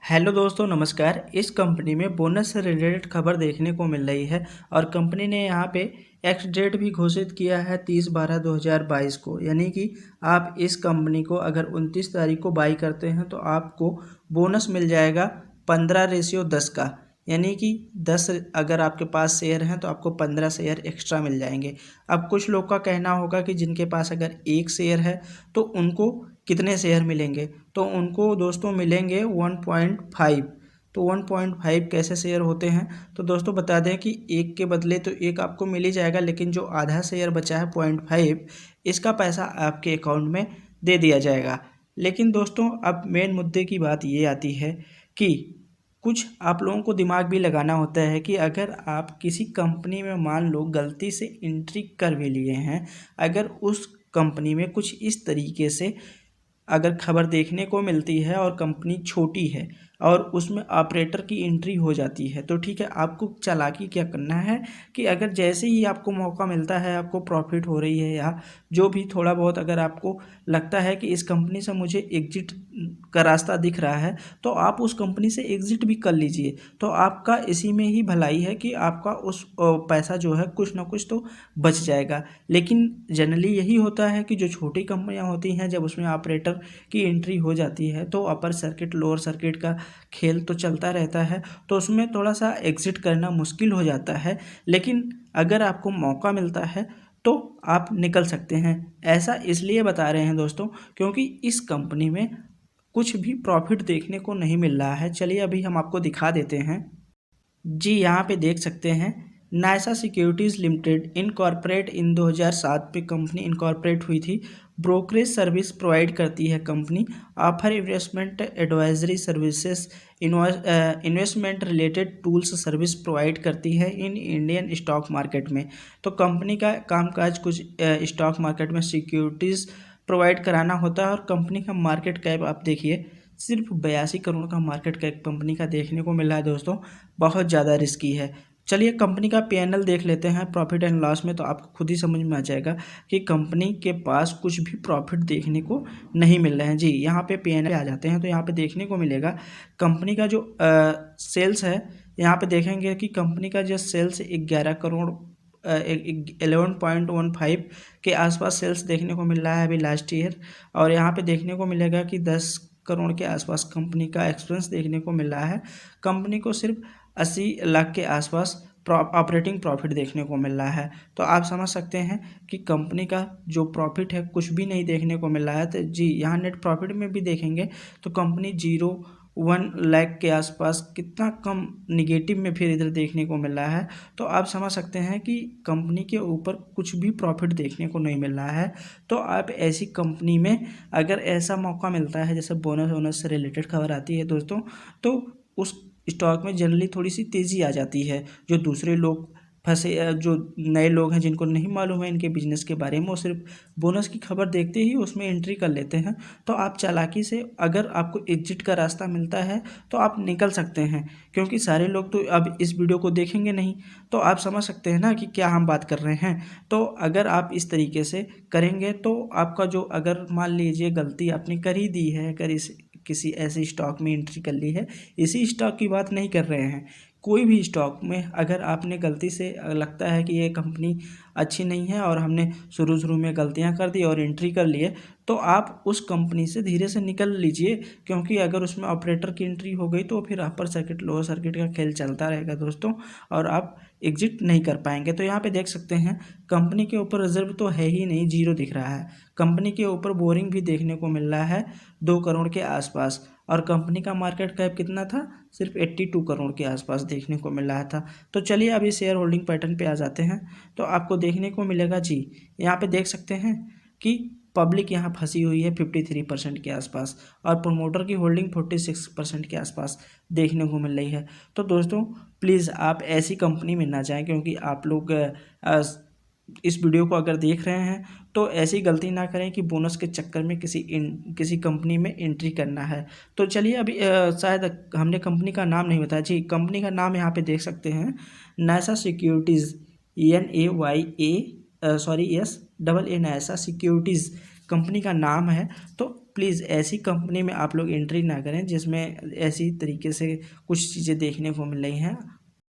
Hello दोस्तों, नमस्कार। इस कंपनी में बोनस से रिलेटेड खबर देखने को मिल रही है और कंपनी ने यहाँ पे एक्स डेट भी घोषित किया है 30/12/2022 को। यानी कि आप इस कंपनी को अगर 29 तारीख को बाई करते हैं तो आपको बोनस मिल जाएगा 15/10 का। यानी कि 10 अगर आपके पास शेयर हैं तो आपको 15 शेयर एक्स्ट्रा मिल जाएंगे। अब कुछ लोग का कहना होगा कि जिनके पास अगर एक शेयर है तो उनको कितने शेयर मिलेंगे, तो उनको दोस्तों मिलेंगे 1.5। तो 1.5 कैसे शेयर होते हैं, तो दोस्तों बता दें कि एक के बदले तो एक आपको मिल ही जाएगा, लेकिन जो आधा शेयर बचा है 0.5, इसका पैसा आपके अकाउंट में दे दिया जाएगा। लेकिन दोस्तों अब मेन मुद्दे की बात ये आती है कि कुछ आप लोगों को दिमाग भी लगाना होता है कि अगर आप किसी कंपनी में मान लो गलती से एंट्री कर भी लिए हैं, अगर उस कंपनी में कुछ इस तरीके से अगर खबर देखने को मिलती है और कंपनी छोटी है और उसमें ऑपरेटर की एंट्री हो जाती है, तो ठीक है, आपको चालाकी क्या करना है कि अगर जैसे ही आपको मौका मिलता है, आपको प्रॉफिट हो रही है या जो भी थोड़ा बहुत अगर आपको लगता है कि इस कंपनी से मुझे एग्जिट का रास्ता दिख रहा है, तो आप उस कंपनी से एग्जिट भी कर लीजिए। तो आपका इसी में ही भलाई है कि आपका उस पैसा जो है कुछ ना कुछ तो बच जाएगा। लेकिन जनरली यही होता है कि जो छोटी कंपनियां होती हैं, जब उसमें ऑपरेटर की एंट्री हो जाती है तो अपर सर्किट लोअर सर्किट का खेल तो चलता रहता है, तो उसमें थोड़ा सा एग्जिट करना मुश्किल हो जाता है। लेकिन अगर आपको मौका मिलता है तो आप निकल सकते हैं। ऐसा इसलिए बता रहे हैं दोस्तों क्योंकि इस कंपनी में कुछ भी प्रॉफिट देखने को नहीं मिल रहा है। चलिए अभी हम आपको दिखा देते हैं। जी, यहाँ पे देख सकते हैं, नायसा सिक्योरिटीज़ लिमिटेड इनकॉर्पोरेट इन 2007 पे कंपनी इनकॉर्पोरेट हुई थी। ब्रोकरेज सर्विस प्रोवाइड करती है company. Offer investment advisory services, investment related tools service provide करती है इन इंडियन स्टॉक मार्केट में। तो कंपनी का कामकाज कुछ स्टॉक मार्केट में सिक्योरिटीज़ प्रोवाइड कराना होता है। और कंपनी का मार्केट कैप आप देखिए, सिर्फ 82 करोड़ का मार्केट कैप कंपनी का देखने को मिला है दोस्तों। बहुत ज़्यादा रिस्की है। चलिए कंपनी का पीएनएल देख लेते हैं प्रॉफिट एंड लॉस में, तो आपको खुद ही समझ में आ जाएगा कि कंपनी के पास कुछ भी प्रॉफिट देखने को नहीं मिल रहे हैं। जी, यहाँ पे पीएनएल आ जाते हैं तो यहाँ पे देखने को मिलेगा कंपनी का जो सेल्स है। यहाँ पे देखेंगे कि कंपनी का जो सेल्स 11 करोड़ 11.15 के आसपास सेल्स देखने को मिल रहा है अभी लास्ट ईयर। और यहाँ पे देखने को मिलेगा कि 10 करोड़ के आसपास कंपनी का एक्सपेंस देखने को मिल रहा है। कंपनी को सिर्फ 80 लाख के आसपास ऑपरेटिंग प्रॉफिट देखने को मिल रहा है। तो आप समझ सकते हैं कि कंपनी का जो प्रॉफिट है कुछ भी नहीं देखने को मिल रहा है। तो जी, यहाँ नेट प्रॉफिट में भी देखेंगे तो कंपनी 0.1 लाख के आसपास, कितना कम निगेटिव में फिर इधर देखने को मिल रहा है। तो आप समझ सकते हैं कि कंपनी के ऊपर कुछ भी प्रॉफिट देखने को नहीं मिल रहा है। तो आप ऐसी कंपनी में अगर ऐसा मौका मिलता है, जैसे बोनस वोनस से रिलेटेड खबर आती है दोस्तों, तो उस स्टॉक में जनरली थोड़ी सी तेज़ी आ जाती है। जो दूसरे लोग फंसे, जो नए लोग हैं जिनको नहीं मालूम है इनके बिजनेस के बारे में, वो सिर्फ बोनस की खबर देखते ही उसमें एंट्री कर लेते हैं। तो आप चालाकी से अगर आपको एग्जिट का रास्ता मिलता है तो आप निकल सकते हैं, क्योंकि सारे लोग तो अब इस वीडियो को देखेंगे नहीं। तो आप समझ सकते हैं ना कि क्या हम बात कर रहे हैं। तो अगर आप इस तरीके से करेंगे तो आपका जो, अगर मान लीजिए गलती आपने कर ही दी है, अगर इस किसी ऐसे स्टॉक में एंट्री कर ली है, इसी स्टॉक की बात नहीं कर रहे हैं, कोई भी स्टॉक में अगर आपने गलती से लगता है कि ये कंपनी अच्छी नहीं है और हमने शुरू शुरू में गलतियां कर दी और एंट्री कर लिए, तो आप उस कंपनी से धीरे से निकल लीजिए। क्योंकि अगर उसमें ऑपरेटर की एंट्री हो गई तो फिर अपर सर्किट लोअर सर्किट का खेल चलता रहेगा दोस्तों, और आप एग्जिट नहीं कर पाएंगे। तो यहाँ पे देख सकते हैं कंपनी के ऊपर रिजर्व तो है ही नहीं, जीरो दिख रहा है। कंपनी के ऊपर बोरिंग भी देखने को मिल रहा है 2 करोड़ के आसपास, और कंपनी का मार्केट कैप कितना था, सिर्फ 82 करोड़ के आसपास देखने को मिल रहा था। तो चलिए अभी शेयर होल्डिंग पैटर्न पे आ जाते हैं, तो आपको देखने को मिलेगा जी, यहाँ पे देख सकते हैं कि पब्लिक यहाँ फंसी हुई है 53% के आसपास, और प्रमोटर की होल्डिंग 46% के आसपास देखने को मिल रही है। तो दोस्तों प्लीज़ आप ऐसी कंपनी में ना जाएं, क्योंकि आप लोग इस वीडियो को अगर देख रहे हैं तो ऐसी गलती ना करें कि बोनस के चक्कर में किसी कंपनी में एंट्री करना है। तो चलिए अभी शायद हमने कंपनी का नाम नहीं बताया जी। कंपनी का नाम यहाँ पे देख सकते हैं, Naysa securities, NAYA, sorry, NAYA securities company का नाम है। तो प्लीज़ ऐसी कंपनी में आप लोग एंट्री ना करें जिसमें ऐसी तरीके से कुछ चीज़ें देखने को मिल रही हैं।